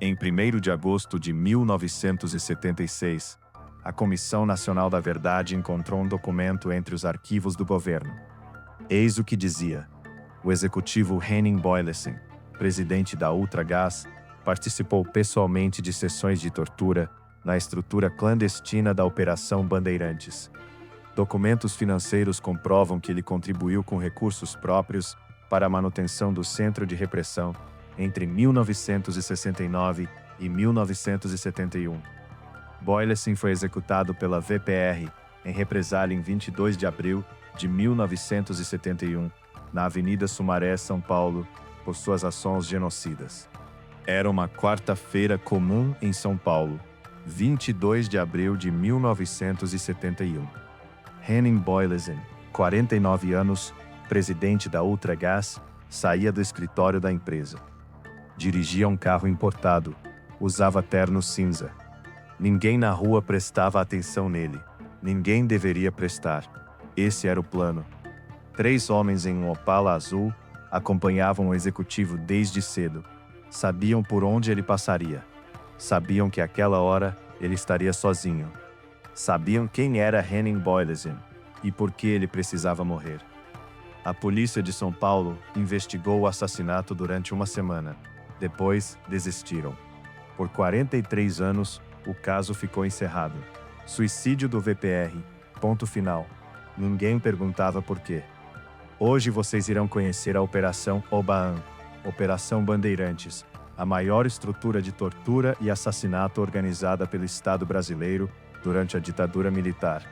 Em 1º de agosto de 1976, a Comissão Nacional da Verdade encontrou um documento entre os arquivos do governo. Eis o que dizia: o executivo Henning Boylessen, presidente da Ultragaz, participou pessoalmente de sessões de tortura na estrutura clandestina da Operação Bandeirantes. Documentos financeiros comprovam que ele contribuiu com recursos próprios para a manutenção do centro de repressão entre 1969 e 1971. Boylessen foi executado pela VPR em represália em 22 de abril de 1971, na Avenida Sumaré, São Paulo, por suas ações genocidas. Era uma quarta-feira comum em São Paulo, 22 de abril de 1971. Henning Boylessen, 49 anos, presidente da Ultragaz, saía do escritório da empresa. Dirigia um carro importado, usava terno cinza. Ninguém na rua prestava atenção nele. Ninguém deveria prestar. Esse era o plano. 3 homens em um Opala azul acompanhavam o executivo desde cedo. Sabiam por onde ele passaria. Sabiam que àquela hora ele estaria sozinho. Sabiam quem era Henning Boylessen e por que ele precisava morrer. A polícia de São Paulo investigou o assassinato durante uma semana. Depois, desistiram. Por 43 anos, o caso ficou encerrado. Suicídio do VPR. Ponto final. Ninguém perguntava por quê. Hoje vocês irão conhecer a Operação Obaã, Operação Bandeirantes, a maior estrutura de tortura e assassinato organizada pelo Estado brasileiro durante a ditadura militar.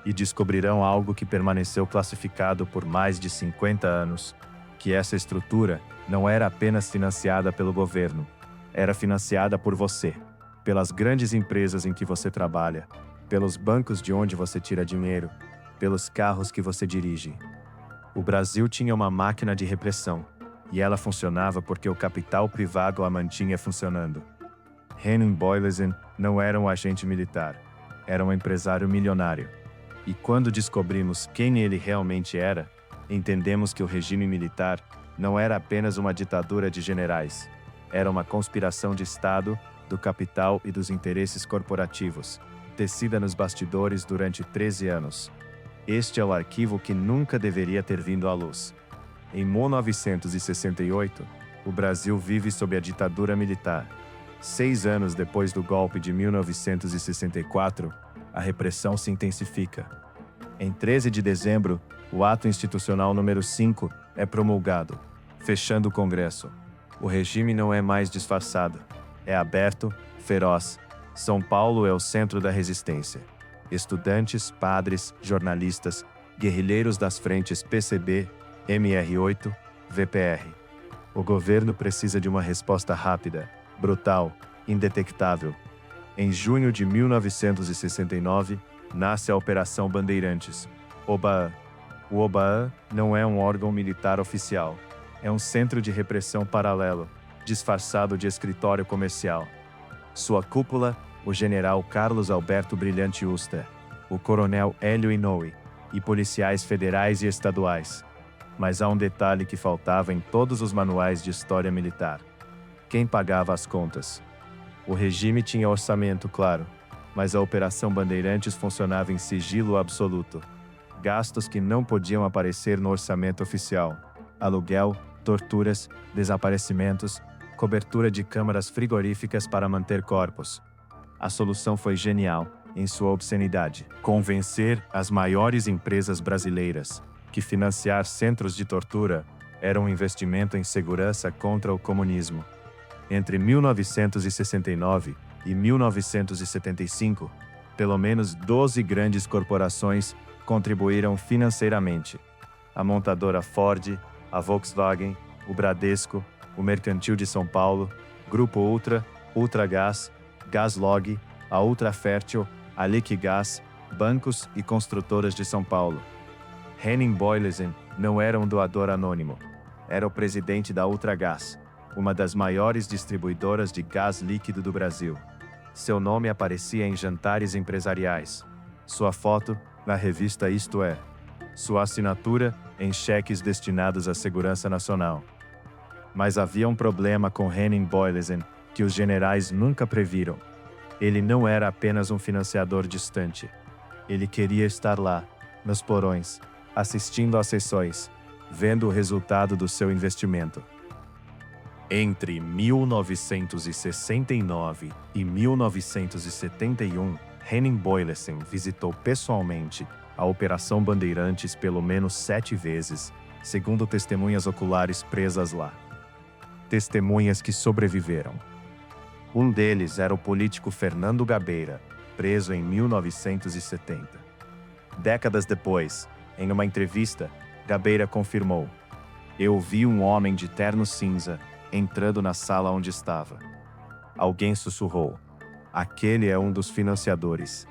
E descobrirão algo que permaneceu classificado por mais de 50 anos, que essa estrutura não era apenas financiada pelo governo, era financiada por você, pelas grandes empresas em que você trabalha, pelos bancos de onde você tira dinheiro, pelos carros que você dirige. O Brasil tinha uma máquina de repressão, e ela funcionava porque o capital privado a mantinha funcionando. Henning Boylessen não era um agente militar, era um empresário milionário. E quando descobrimos quem ele realmente era, entendemos que o regime militar não era apenas uma ditadura de generais, era uma conspiração de Estado, do capital e dos interesses corporativos, tecida nos bastidores durante 13 anos. Este é o arquivo que nunca deveria ter vindo à luz. Em 1968, o Brasil vive sob a ditadura militar. 6 anos depois do golpe de 1964, a repressão se intensifica. Em 13 de dezembro, o Ato Institucional número 5 é promulgado, fechando o Congresso. O regime não é mais disfarçado. É aberto, feroz. São Paulo é o centro da resistência. Estudantes, padres, jornalistas, guerrilheiros das frentes PCB, MR8, VPR. O governo precisa de uma resposta rápida, brutal, indetectável. Em junho de 1969, nasce a Operação Bandeirantes, OBAN. O OBAN não é um órgão militar oficial. É um centro de repressão paralelo, disfarçado de escritório comercial. Sua cúpula, o general Carlos Alberto Brilhante Uster, o coronel Hélio Inouye, e policiais federais e estaduais. Mas há um detalhe que faltava em todos os manuais de história militar. Quem pagava as contas? O regime tinha orçamento, claro, mas a Operação Bandeirantes funcionava em sigilo absoluto. Gastos que não podiam aparecer no orçamento oficial. Aluguel, torturas, desaparecimentos, cobertura de câmaras frigoríficas para manter corpos. A solução foi genial, em sua obscenidade. Convencer as maiores empresas brasileiras que financiar centros de tortura era um investimento em segurança contra o comunismo. Entre 1969 e 1975, pelo menos 12 grandes corporações contribuíram financeiramente. A montadora Ford, a Volkswagen, o Bradesco, o Mercantil de São Paulo, Grupo Ultra, Ultragaz, Gaslog, a Ultrafértil, a Liquigás, bancos e construtoras de São Paulo. Henning Boylessen não era um doador anônimo. Era o presidente da Ultragaz, uma das maiores distribuidoras de gás líquido do Brasil. Seu nome aparecia em jantares empresariais. Sua foto, na revista Isto É. Sua assinatura, em cheques destinados à segurança nacional. Mas havia um problema com Henning Boylessen que os generais nunca previram. Ele não era apenas um financiador distante. Ele queria estar lá, nos porões, assistindo às sessões, vendo o resultado do seu investimento. Entre 1969 e 1971, Henning Boyesen visitou pessoalmente a Operação Bandeirantes pelo menos 7 vezes, segundo testemunhas oculares presas lá. Testemunhas que sobreviveram. Um deles era o político Fernando Gabeira, preso em 1970. Décadas depois, em uma entrevista, Gabeira confirmou: "Eu vi um homem de terno cinza entrando na sala onde estava. Alguém sussurrou: 'Aquele é um dos financiadores.'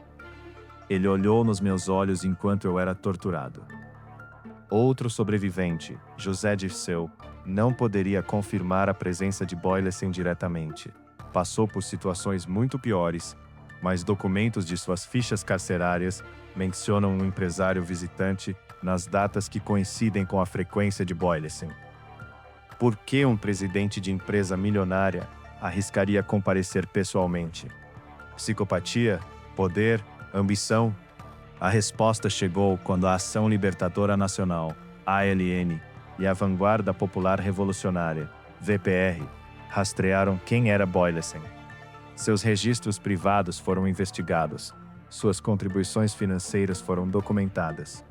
Ele olhou nos meus olhos enquanto eu era torturado." Outro sobrevivente, José Dirceu, não poderia confirmar a presença de Boyesen diretamente. Passou por situações muito piores, mas documentos de suas fichas carcerárias mencionam um empresário visitante nas datas que coincidem com a frequência de Boyesen. Por que um presidente de empresa milionária arriscaria comparecer pessoalmente? Psicopatia? Poder? Ambição? A resposta chegou quando a Ação Libertadora Nacional, ALN, e a Vanguarda Popular Revolucionária, VPR, rastrearam quem era Boyesen. Seus registros privados foram investigados. Suas contribuições financeiras foram documentadas.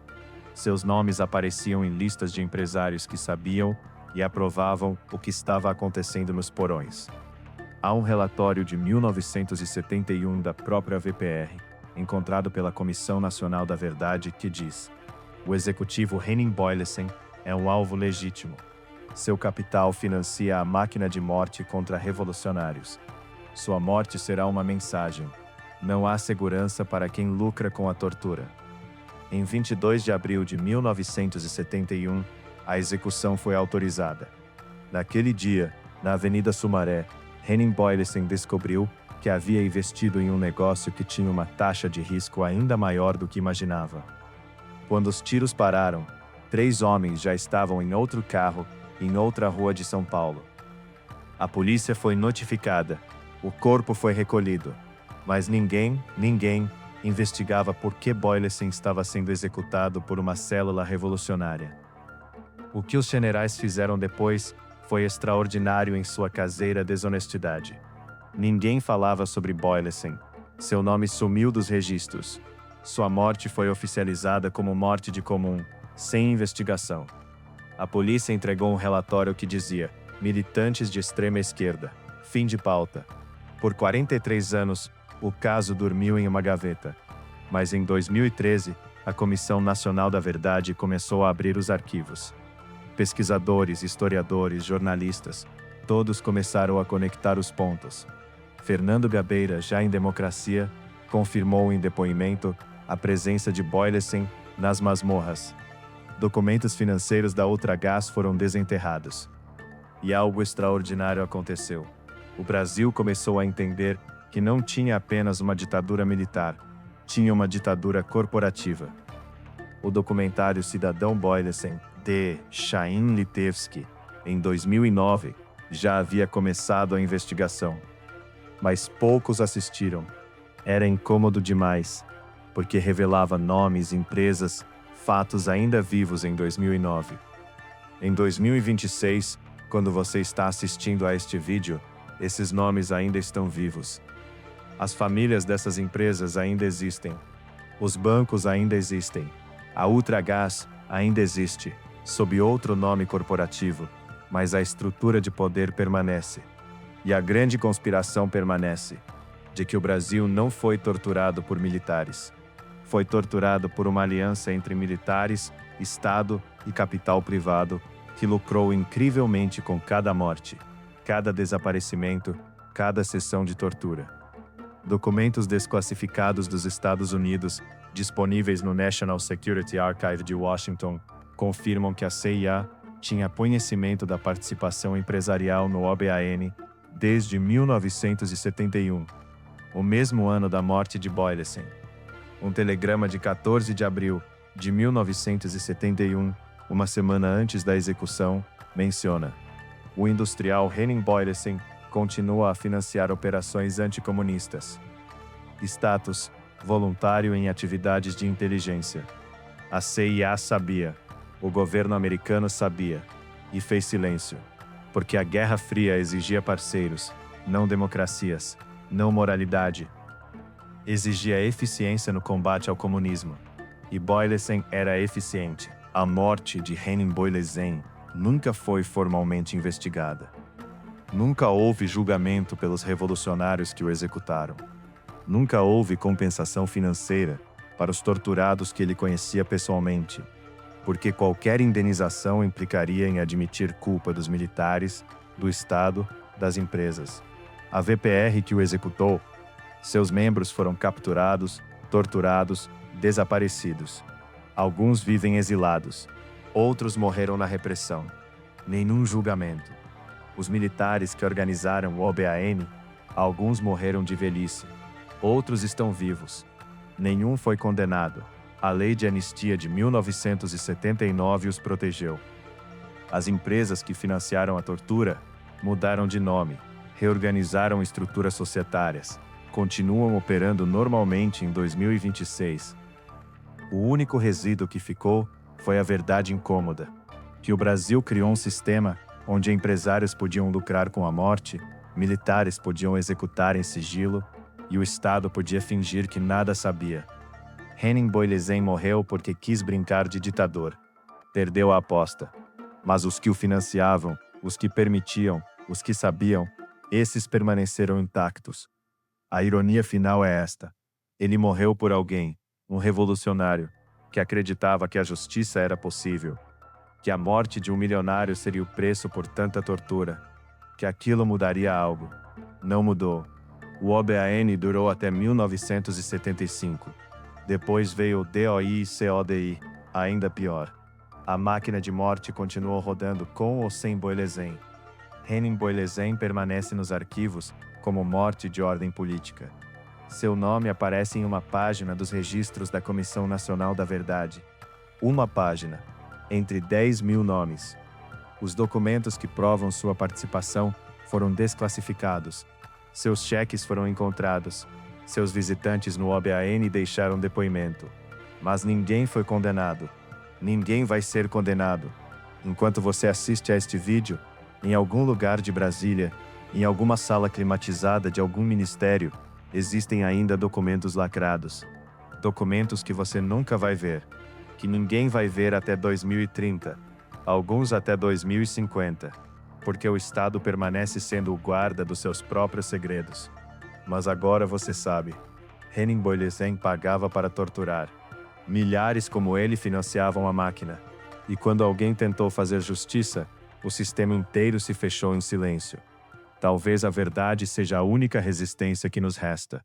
Seus nomes apareciam em listas de empresários que sabiam e aprovavam o que estava acontecendo nos porões. Há um relatório de 1971 da própria VPR, encontrado pela Comissão Nacional da Verdade, que diz: "O executivo Henning Boyesen é um alvo legítimo. Seu capital financia a máquina de morte contra revolucionários. Sua morte será uma mensagem. Não há segurança para quem lucra com a tortura." Em 22 de abril de 1971, a execução foi autorizada. Naquele dia, na Avenida Sumaré, Henning Boyesen descobriu que havia investido em um negócio que tinha uma taxa de risco ainda maior do que imaginava. Quando os tiros pararam, 3 homens já estavam em outro carro, em outra rua de São Paulo. A polícia foi notificada, o corpo foi recolhido, mas ninguém investigava por que Boyesen estava sendo executado por uma célula revolucionária. O que os generais fizeram depois foi extraordinário em sua caseira desonestidade. Ninguém falava sobre Boyesen. Seu nome sumiu dos registros. Sua morte foi oficializada como morte de comum, sem investigação. A polícia entregou um relatório que dizia: "Militantes de extrema esquerda. Fim de pauta." Por 43 anos, o caso dormiu em uma gaveta. Mas em 2013, a Comissão Nacional da Verdade começou a abrir os arquivos. Pesquisadores, historiadores, jornalistas, todos começaram a conectar os pontos. Fernando Gabeira, já em democracia, confirmou em depoimento a presença de Boyesen nas masmorras. Documentos financeiros da Ultragaz foram desenterrados. E algo extraordinário aconteceu. O Brasil começou a entender que não tinha apenas uma ditadura militar, tinha uma ditadura corporativa. O documentário Cidadão Boyesen, de Chaim Litevski, em 2009, já havia começado a investigação. Mas poucos assistiram. Era incômodo demais, porque revelava nomes, empresas, fatos ainda vivos em 2009. Em 2026, quando você está assistindo a este vídeo, esses nomes ainda estão vivos. As famílias dessas empresas ainda existem. Os bancos ainda existem. A Ultragaz ainda existe, sob outro nome corporativo, mas a estrutura de poder permanece. E a grande conspiração permanece, de que o Brasil não foi torturado por militares. Foi torturado por uma aliança entre militares, Estado e capital privado, que lucrou incrivelmente com cada morte, cada desaparecimento, cada sessão de tortura. Documentos desclassificados dos Estados Unidos, disponíveis no National Security Archive de Washington, confirmam que a CIA tinha conhecimento da participação empresarial no OBAN desde 1971, o mesmo ano da morte de Boyesen. Um telegrama de 14 de abril de 1971, uma semana antes da execução, menciona: "O industrial Henning Boyesen continua a financiar operações anticomunistas. Status: voluntário em atividades de inteligência. A CIA sabia, o governo americano sabia, e fez silêncio, porque a Guerra Fria exigia parceiros, não democracias, não moralidade. Exigia eficiência no combate ao comunismo. E Boylessen era eficiente. A morte de Henning Boylessen nunca foi formalmente investigada. Nunca houve julgamento pelos revolucionários que o executaram. Nunca houve compensação financeira para os torturados que ele conhecia pessoalmente, porque qualquer indenização implicaria em admitir culpa dos militares, do Estado, das empresas. A VPR que o executou, seus membros foram capturados, torturados, desaparecidos. Alguns vivem exilados, outros morreram na repressão. Nenhum julgamento. Os militares que organizaram o OBAN, alguns morreram de velhice, outros estão vivos. Nenhum foi condenado. A lei de anistia de 1979 os protegeu. As empresas que financiaram a tortura mudaram de nome, reorganizaram estruturas societárias, continuam operando normalmente em 2026. O único resíduo que ficou foi a verdade incômoda, que o Brasil criou um sistema onde empresários podiam lucrar com a morte, militares podiam executar em sigilo, e o Estado podia fingir que nada sabia. Henning Boylessen morreu porque quis brincar de ditador. Perdeu a aposta. Mas os que o financiavam, os que permitiam, os que sabiam, esses permaneceram intactos. A ironia final é esta. Ele morreu por alguém, um revolucionário, que acreditava que a justiça era possível, que a morte de um milionário seria o preço por tanta tortura, que aquilo mudaria algo. Não mudou. O OBAN durou até 1975. Depois veio o DOI e CODI, ainda pior. A máquina de morte continuou rodando com ou sem Boylessen. Henning Boylessen permanece nos arquivos como morte de ordem política. Seu nome aparece em uma página dos registros da Comissão Nacional da Verdade. Uma página, entre 10.000 nomes. Os documentos que provam sua participação foram desclassificados. Seus cheques foram encontrados. Seus visitantes no OBAN deixaram depoimento. Mas ninguém foi condenado. Ninguém vai ser condenado. Enquanto você assiste a este vídeo, em algum lugar de Brasília, em alguma sala climatizada de algum ministério, existem ainda documentos lacrados. Documentos que você nunca vai ver. Que ninguém vai ver até 2030. Alguns até 2050. Porque o Estado permanece sendo o guarda dos seus próprios segredos. Mas agora você sabe. Henning Boylessen pagava para torturar. Milhares como ele financiavam a máquina. E quando alguém tentou fazer justiça, o sistema inteiro se fechou em silêncio. Talvez a verdade seja a única resistência que nos resta.